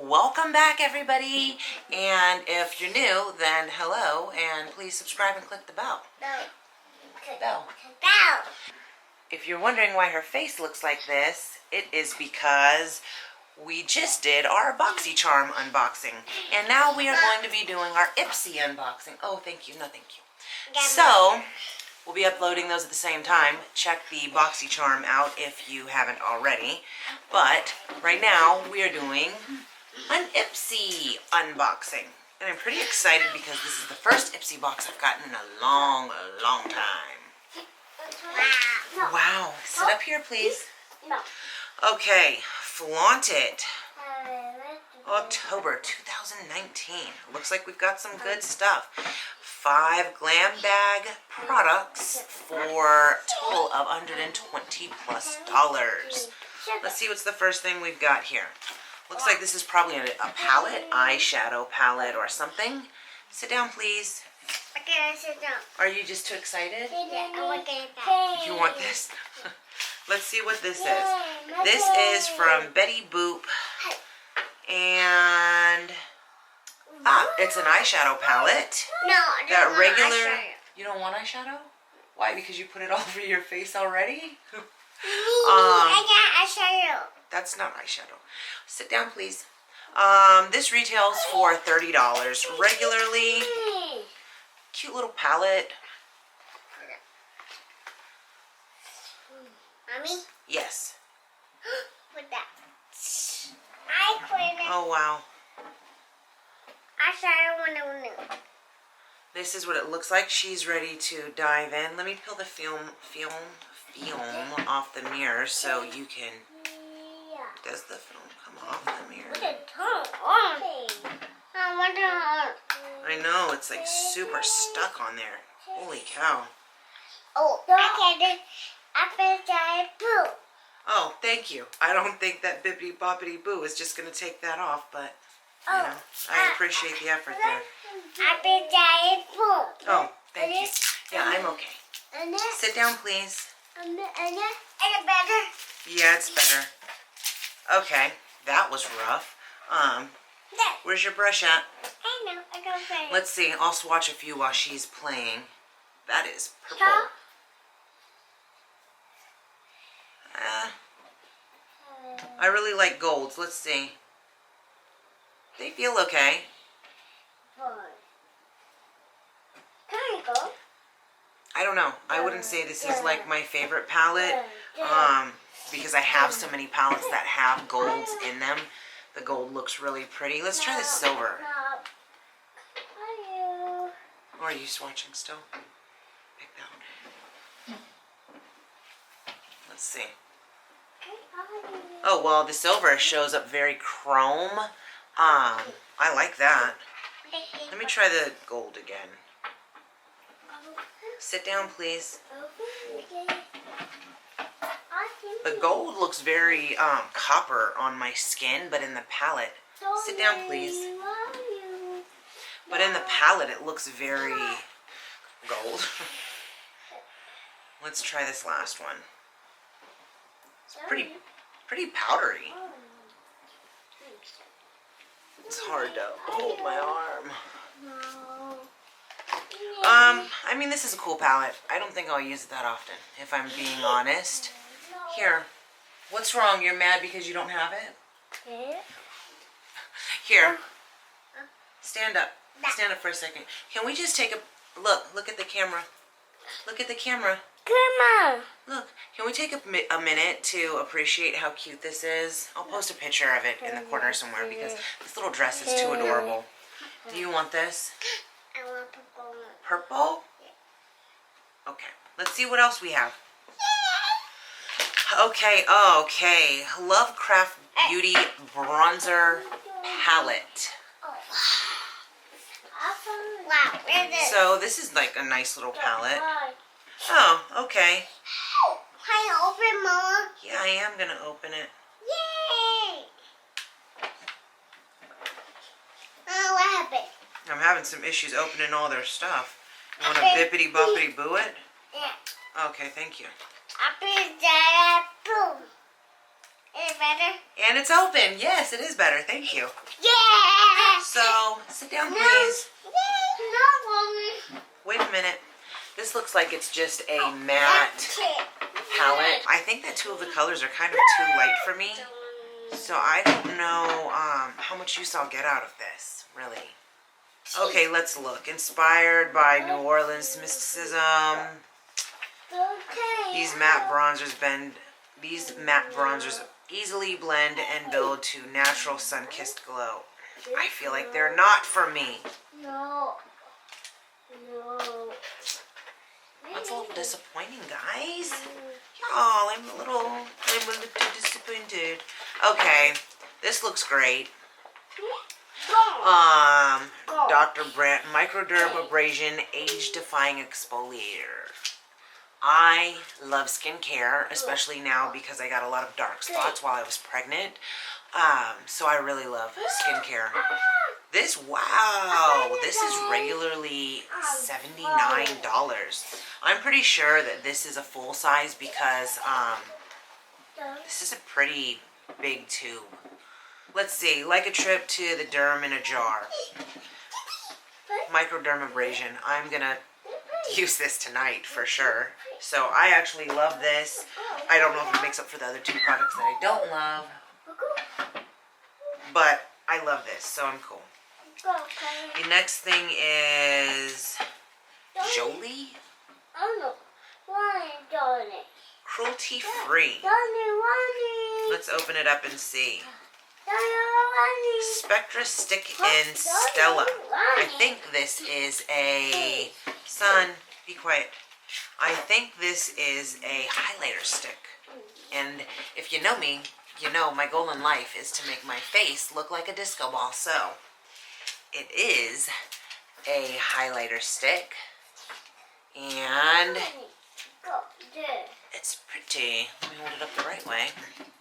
Welcome back, everybody. And if you're new, then hello, and please subscribe and click the bell. Bell. If you're wondering why her face looks like this, it is because we just did our Boxycharm unboxing. And now we are going to be doing our Ipsy unboxing. Oh, thank you. No, thank you. So, we'll be uploading those at the same time. Check the Boxycharm out if you haven't already. But right now, we are doing an Ipsy unboxing. And I'm pretty excited because this is the first Ipsy box I've gotten in a long time. Wow. Sit up here, please. No. Okay. Flaunt it. October 2019. Looks like we've got some good stuff. 5 glam bag products for a total of $120+. Let's see what's the first thing we've got here. Looks like this is probably a palette, eyeshadow palette or something. Sit down, please. Okay, sit down. Are you just too excited? Yeah, I want to get that. You want this? Let's see what this is. This is from Betty Boop. And it's an eyeshadow palette. No, I don't Got want regular. eyeshadow. You don't want eyeshadow? Why? Because you put it all over your face already? I got eyeshadow. That's not eyeshadow. Sit down, please. This retails for $30 regularly. Cute little palette. Mommy? Yes. Put that. I quit it. Oh, wow. Eyeshadow 101. This is what it looks like. She's ready to dive in. Let me peel the film off the mirror so you can... Yeah. Does the film come off the mirror? Put it on. I want to. I know, it's like super stuck on there. Holy cow. Oh, okay. I put that poo. Oh, thank you. I don't think that bippity boppity boo is just going to take that off, but, you know, I appreciate the effort there. I put that poo. Oh, thank you. Yeah, I'm okay. Sit down, please. And it better? Yeah, it's better. Okay, that was rough. Where's your brush at? I know. I don't play. Let's see. I'll swatch a few while she's playing. That is purple. Huh? I really like golds. Let's see. They feel okay. Can I go? I don't know. I wouldn't say this is like my favorite palette. Because I have so many palettes that have golds in them. The gold looks really pretty. Let's try the silver. Or are you swatching still? Pick that one. Let's see. Oh, well, the silver shows up very chrome. I like that. Let me try the gold again. Sit down, please. The gold looks very copper on my skin, but in the palette, sit down, please. But in the palette, it looks very gold. Let's try this last one. It's pretty powdery. It's hard to hold my arm. I mean, this is a cool palette. I don't think I'll use it that often, if I'm being honest. Here. What's wrong? You're mad because you don't have it? Here. Stand up. Stand up for a second. Can we just take a look at the camera? Look at the camera. Come on. Look. Can we take a minute to appreciate how cute this is? I'll post a picture of it in the corner somewhere because this little dress is too adorable. Do you want this? I want purple. Purple? Okay. Let's see what else we have. Okay. Lovecraft Beauty Bronzer Palette. Wow, where's it? So this is like a nice little palette. Oh, okay. Can I open, Mama? Yeah, I am gonna open it. Yay! Oh, what happened? I'm having some issues opening all their stuff. You want to bippity boppity boo it? Yeah. Okay, thank you. I put that boom. it better? And it's open. Yes, it is better. Thank you. Yeah! So, sit down, please. No, Mommy. Wait a minute. This looks like it's just a matte palette. I think that two of the colors are kind of too light for me. So I don't know how much use I'll get out of this, really. Okay, let's look. Inspired by New Orleans mysticism. Okay. These matte bronzers easily blend and build to natural sun-kissed glow. I feel like they're not for me. No. No. That's a little disappointing, guys. Y'all, I'm a little disappointed. Okay, this looks great. Dr. Brandt Microdermabrasion Age-Defying Exfoliator. I love skincare, especially now because I got a lot of dark spots while I was pregnant. So I really love skincare. This is regularly $79. I'm pretty sure that this is a full size because this is a pretty big tube. Let's see, like a trip to the derm in a jar. Microdermabrasion. I'm gonna use this tonight for sure. So I actually love this. I don't know if it makes up for the other two products that I don't love, but I love this, so I'm cool. The next thing is Jolie. Cruelty free. Let's open it up and see. Spectra Stick in Stella. I think this is a... Son, be quiet. I think this is a highlighter stick. And if you know me, you know my goal in life is to make my face look like a disco ball. So, it is a highlighter stick. And it's pretty. Let me hold it up the right way.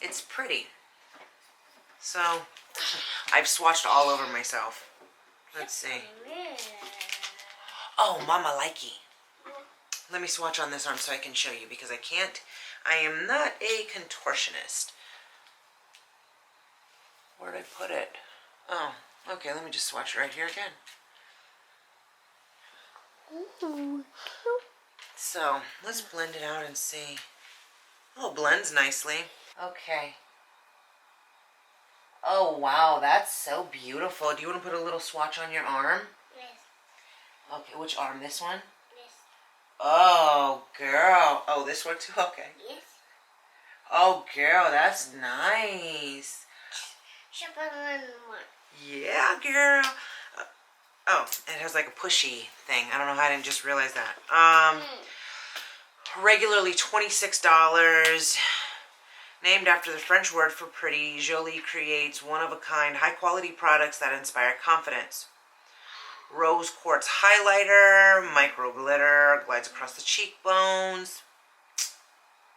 It's pretty. So, I've swatched all over myself. Let's see. Oh, Mama Likey. Let me swatch on this arm so I can show you because I am not a contortionist. Where'd I put it? Oh, okay, let me just swatch it right here again. So, let's blend it out and see. Oh, it blends nicely. Okay. Oh, wow, that's so beautiful. Do you want to put a little swatch on your arm? Yes. Okay, which arm? This one? Yes. Oh, girl. Oh, this one too? Okay. Yes. Oh, girl, that's nice. Yeah, girl. Oh, it has like a pushy thing. I don't know how I didn't just realize that. Regularly $26. Named after the French word for pretty, Jolie creates one-of-a-kind, high-quality products that inspire confidence. Rose quartz highlighter, micro glitter, glides across the cheekbones.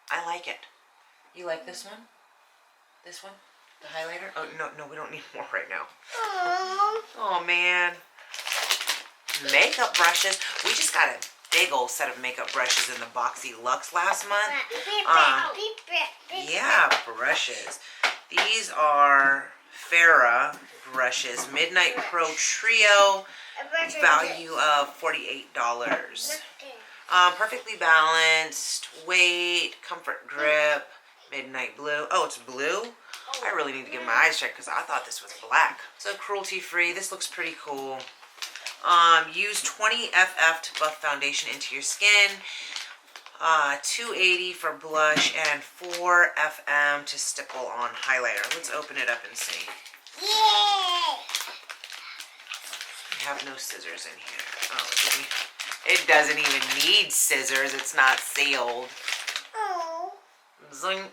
I like it. You like this one? This one? The highlighter? Oh, no, we don't need more right now. Oh, man. Makeup brushes. We just got a big old set of makeup brushes in the Boxy Luxe last month. Yeah, brushes. These are Farrah brushes. Midnight Pro Trio. Value of $48. Perfectly balanced. Weight. Comfort grip. Midnight blue. Oh, it's blue? I really need to get my eyes checked because I thought this was black. So cruelty free. This looks pretty cool. Use 20 FF to buff foundation into your skin. 280 for blush and 4 FM to stipple on highlighter. Let's open it up and see. Yay! I have no scissors in here. Oh, it doesn't even need scissors. It's not sealed. Oh. Zing.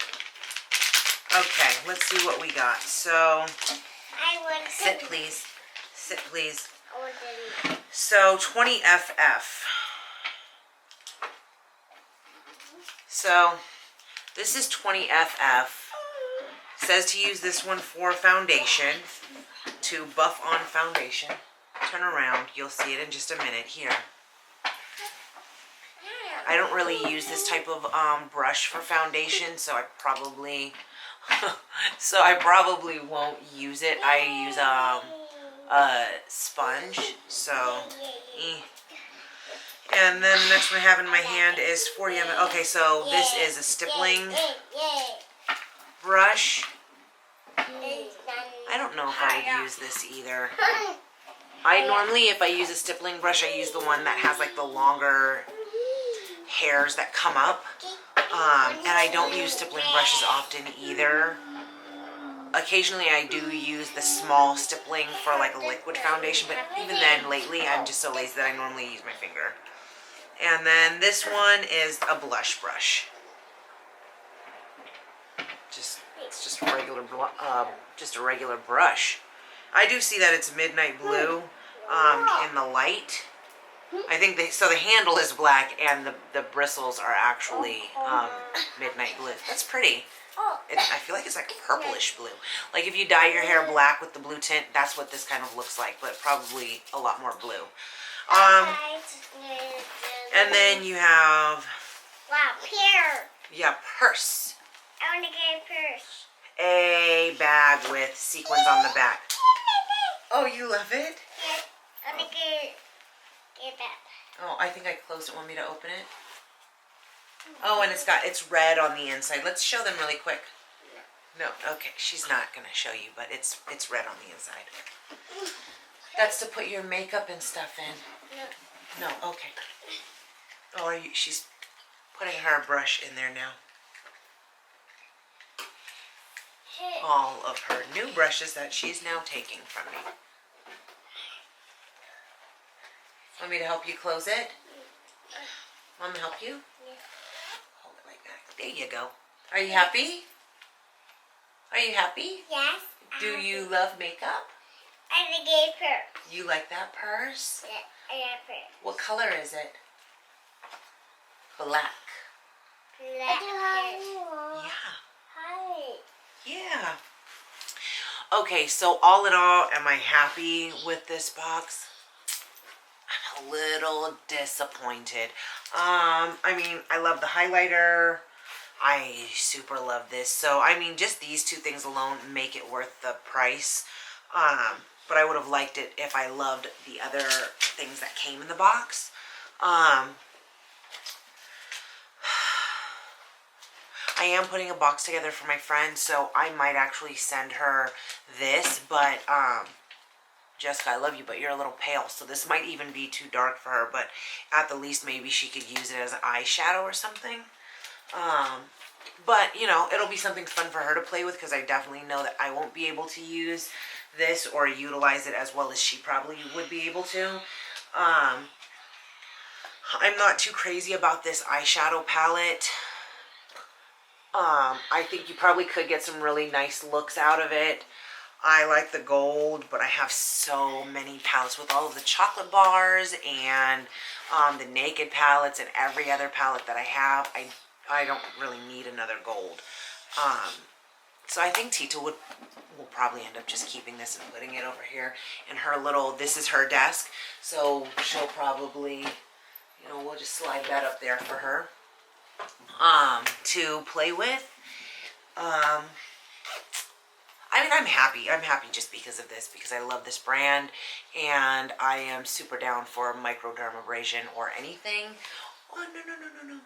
Okay, let's see what we got. So, sit please. Sit please. So 20 FF. So this is 20 FF. Says to use this one for foundation, to buff on foundation. Turn around, you'll see it in just a minute here. I don't really use this type of brush for foundation, so I probably So I probably won't use it. I use a sponge, so And then the next one I have in my hand is 40 ml. Okay, so this is a stippling brush. I don't know if I would use this either. I normally, if I use a stippling brush, I use the one that has like the longer hairs that come up. And I don't use stippling brushes often either. Occasionally I do use the small stippling for like a liquid foundation, but even then lately I'm just so lazy that I normally use my finger. And then this one is a blush brush. It's just a regular brush. I do see that it's midnight blue in the light. I think the handle is black and the bristles are actually midnight blue. That's pretty. I feel like it's like purplish blue. Like if you dye your hair black with the blue tint, that's what this kind of looks like, but probably a lot more blue. And then you have... Wow, pear. Yeah, purse. I want to get a purse. A bag with sequins on the back. Oh, you love it? Yes, I want to get that. Oh, I think I closed it. Want me to open it? Oh, and it's red on the inside. Let's show them really quick. No, okay, she's not gonna show you, but it's red on the inside. That's to put your makeup and stuff in. No, okay. Oh, she's putting her brush in there now. All of her new brushes that she's now taking from me. Want me to help you close it? Want me to help you? Yes. Hold it like that. There you go. Are you happy? Are you happy? Yes. Do you love makeup? I want to get a purse. You like that purse? Yeah, I got a purse. What color is it? Black. Black purse. Yeah. Hi. Yeah. Okay, so all in all, am I happy with this box? I'm a little disappointed. I mean, I love the highlighter. I super love this. So, I mean, just these two things alone make it worth the price. But I would have liked it if I loved the other things that came in the box. I am putting a box together for my friend, so I might actually send her this, but Jessica, I love you, but you're a little pale, so this might even be too dark for her, but at the least maybe she could use it as an eyeshadow or something. But, you know, it'll be something fun for her to play with, because I definitely know that I won't be able to use this or utilize it as well as she probably would be able to. I'm not too crazy about this eyeshadow palette. I think you probably could get some really nice looks out of it. I like the gold, but I have so many palettes with all of the chocolate bars and the naked palettes and every other palette that I have. I don't really need another gold. So I think Tita will probably end up just keeping this and putting it over here in her little, this is her desk. So she'll probably, you know, we'll just slide that up there for her to play with. I mean, I'm happy. I'm happy just because of this, because I love this brand, and I am super down for microdermabrasion or anything. Oh, no.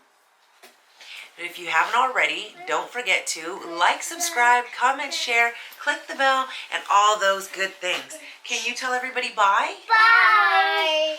And if you haven't already, don't forget to like, subscribe, comment, share, click the bell, and all those good things. Can you tell everybody bye? Bye.